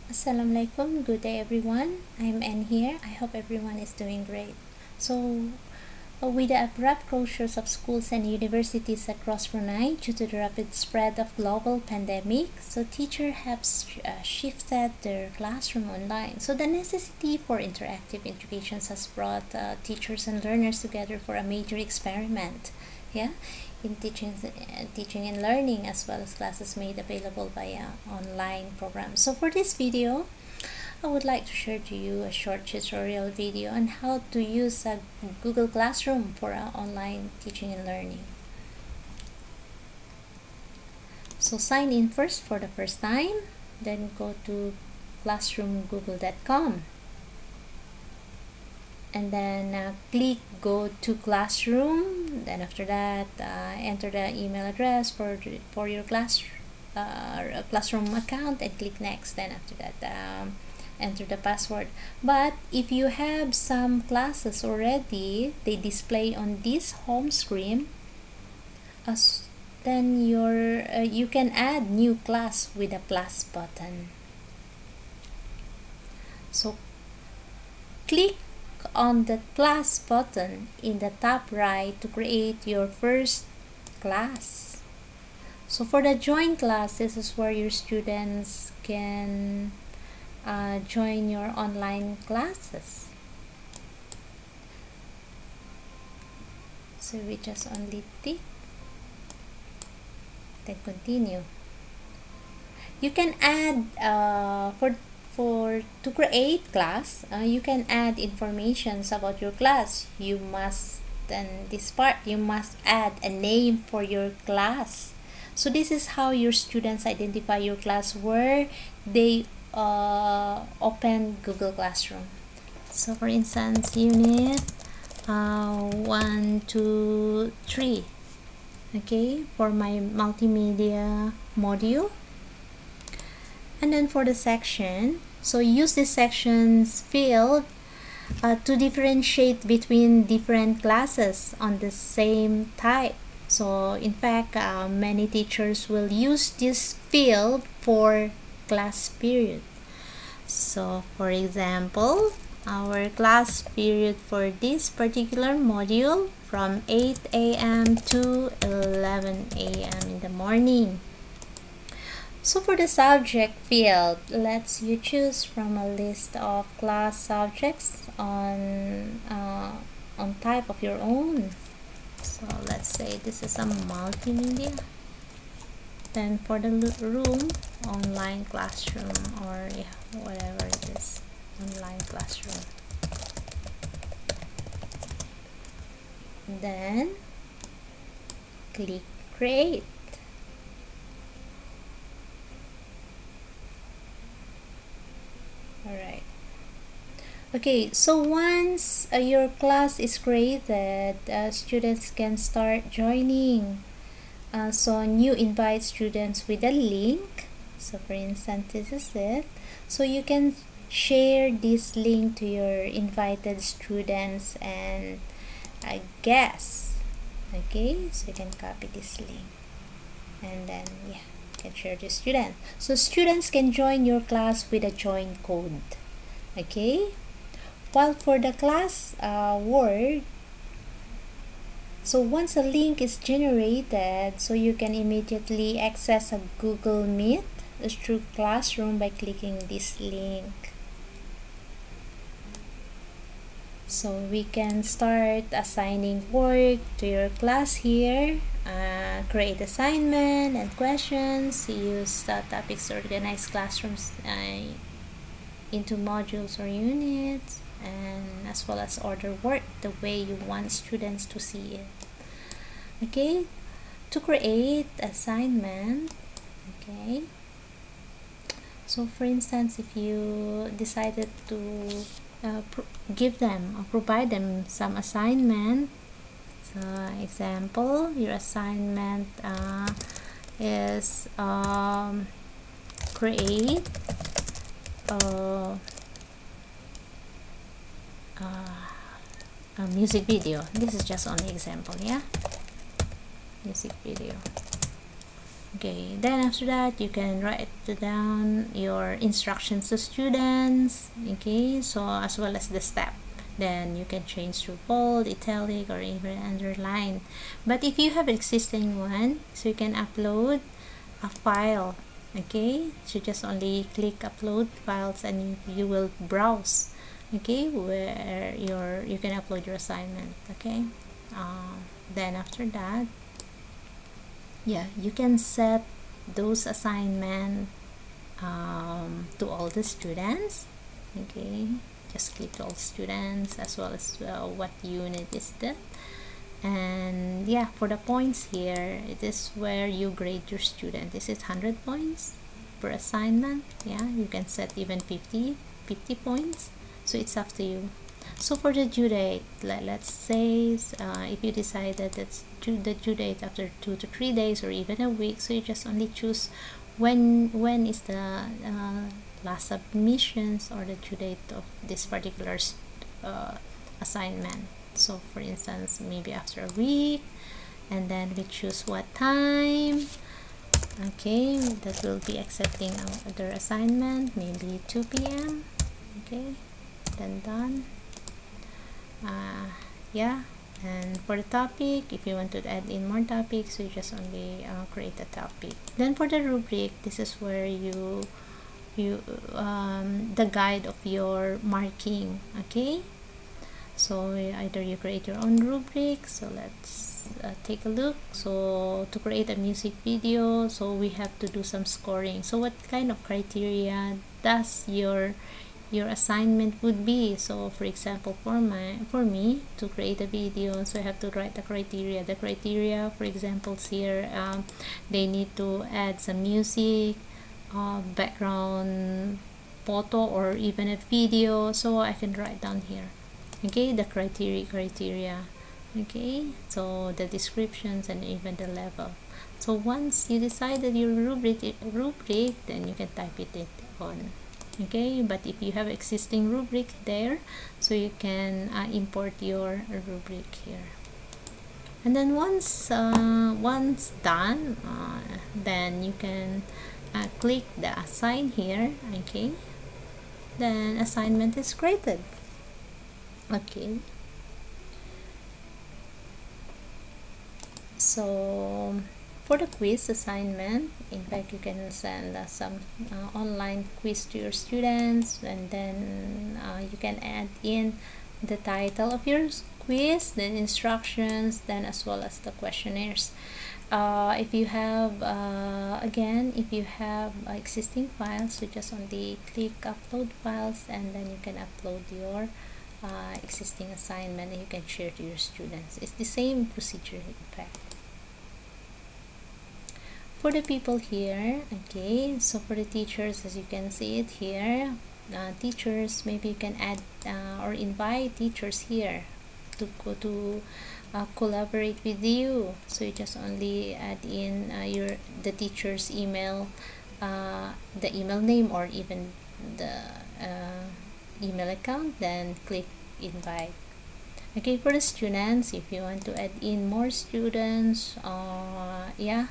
Assalamualaikum. Good day, everyone. I'm Anne here. I hope everyone is doing great. With the abrupt closures of schools and universities across Brunei due to the rapid spread of global pandemic, teachers have shifted their classroom online. So the necessity for interactive education has brought teachers and learners together for a major experiment. Yeah, in teaching and learning, as well as classes made available via online programs. So for this video, I would like to share to you a short tutorial video on how to use a Google Classroom for online teaching and learning. So sign in first for the first time, then go to classroomgoogle.com, and then click go to classroom. Then after that, enter the email address for your classroom account and click next. Then after that, enter the password. But if you have some classes already, they display on this home screen, then you can add new class with a plus button. So click on the plus button in the top right to create your first class. So for the join class, this is where your students can join your online classes. So we just only tick, then continue. You can add to create class, you can add informations about your class. You must add a name for your class. So this is how your students identify your class where they open Google Classroom. So for instance, unit 1, 2, 3, okay, for my multimedia module. And then for the section, so use this sections field to differentiate between different classes on the same type. So in fact, many teachers will use this field for class period. So for example, our class period for this particular module from 8 a.m. to 11 a.m. in the morning. So for the subject field, let's you choose from a list of class subjects on type of your own. So let's say this is a multimedia. Then for the room, online classroom, or whatever it is, online classroom. Then click create. Alright. Okay, so once your class is created, students can start joining. So you invite students with a link. So for instance, this is it. So you can share this link to your invited students and guests. Okay, so you can copy this link and then can share to students. So students can join your class with a join code. Okay, while for the class word, so once a link is generated, so you can immediately access a Google Meet through Classroom by clicking this link. So we can start assigning work to your class here, create assignment and questions, use topics to organize classrooms into modules or units, and as well as order work the way you want students to see it. Okay, to create assignment, okay, so for instance, if you decided to give them or provide them some assignment, so example, your assignment is create a music video. This is just only example, music video. Okay, then after that you can write down your instructions to students. Okay, so as well as the step, then you can change to bold, italic, or even underline. But if you have existing one, so you can upload a file. Okay, so just only click upload files and you will browse, okay, where you can upload your assignment. Okay, then after that, yeah, you can set those assignment to all the students. Okay, just click to all students as well as what unit is that. And yeah, for the points here, it is where you grade your student. This is 100 points per assignment. Yeah, you can set even 50 points, so it's up to you. So for the due date, let's say if you decide that it's the due date after 2 to 3 days or even a week, so you just only choose when is the last submissions or the due date of this particular assignment. So for instance, maybe after a week, and then we choose what time. Okay, that will be accepting other assignment, maybe 2 p.m. Okay, then done. Yeah, and for the topic, if you want to add in more topics, you just only create a topic. Then for the rubric, this is where you the guide of your marking. Okay, so either you create your own rubric. So let's take a look. So to create a music video, so we have to do some scoring. So what kind of criteria does your assignment would be? So for example, for me to create a video, so I have to write the criteria. The criteria, for example, here they need to add some music, background photo, or even a video. So I can write down here, okay, the criteria. Okay, so the descriptions and even the level. So once you decided your rubric, then you can type it on. Okay, but if you have existing rubric there, so you can import your rubric here. And then once done, then you can click the assign here. Okay, then assignment is created. Okay, so for the quiz assignment, in fact, you can send some online quiz to your students, and then you can add in the title of your quiz, then instructions, then as well as the questionnaires. If you have again, if you have existing files, so just only click upload files, and then you can upload your existing assignment and you can share to your students. It's the same procedure in fact. For the people here, okay, so for the teachers, as you can see it here, teachers, maybe you can add or invite teachers here to go to collaborate with you. So you just only add in the teacher's email, the email name, or even the email account, then click invite. Okay, for the students, if you want to add in more students, yeah,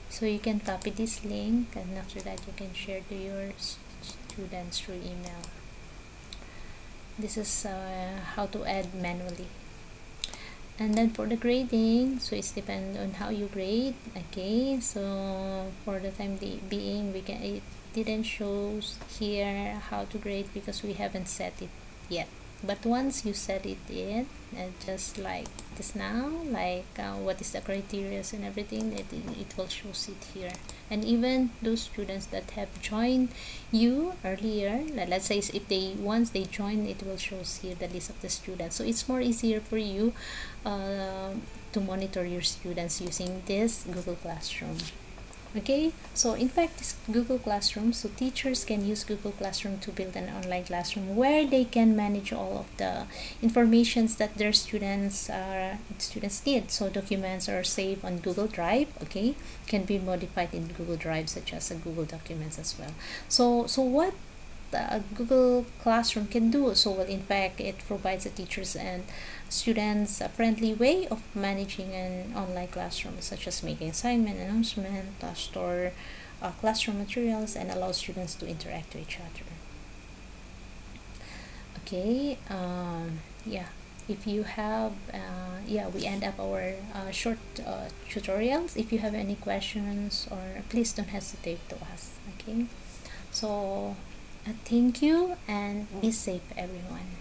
so you can copy this link, and after that you can share to your students through email. This is how to add manually. And then for the grading, so it's depend on how you grade. Okay, so for the time being, it didn't show here how to grade because we haven't set it yet. But once you set it in, just like this now, like what is the criteria and everything, it will show it here. And even those students that have joined you earlier, let's say if once they join, it will show here the list of the students. So it's more easier for you to monitor your students using this Google Classroom. Okay, so in fact, this Google Classroom, so teachers can use Google Classroom to build an online classroom where they can manage all of the informations that their students need. So documents are saved on Google Drive, okay, can be modified in Google Drive, such as Google Documents as well. So what Google Classroom can do so well. In fact, it provides the teachers and students a friendly way of managing an online classroom, such as making assignment, announcement, store classroom materials, and allow students to interact with each other. Okay, yeah, if you have yeah, we end up our short tutorials. If you have any questions, or please don't hesitate to ask. Okay, so thank you and be safe, everyone.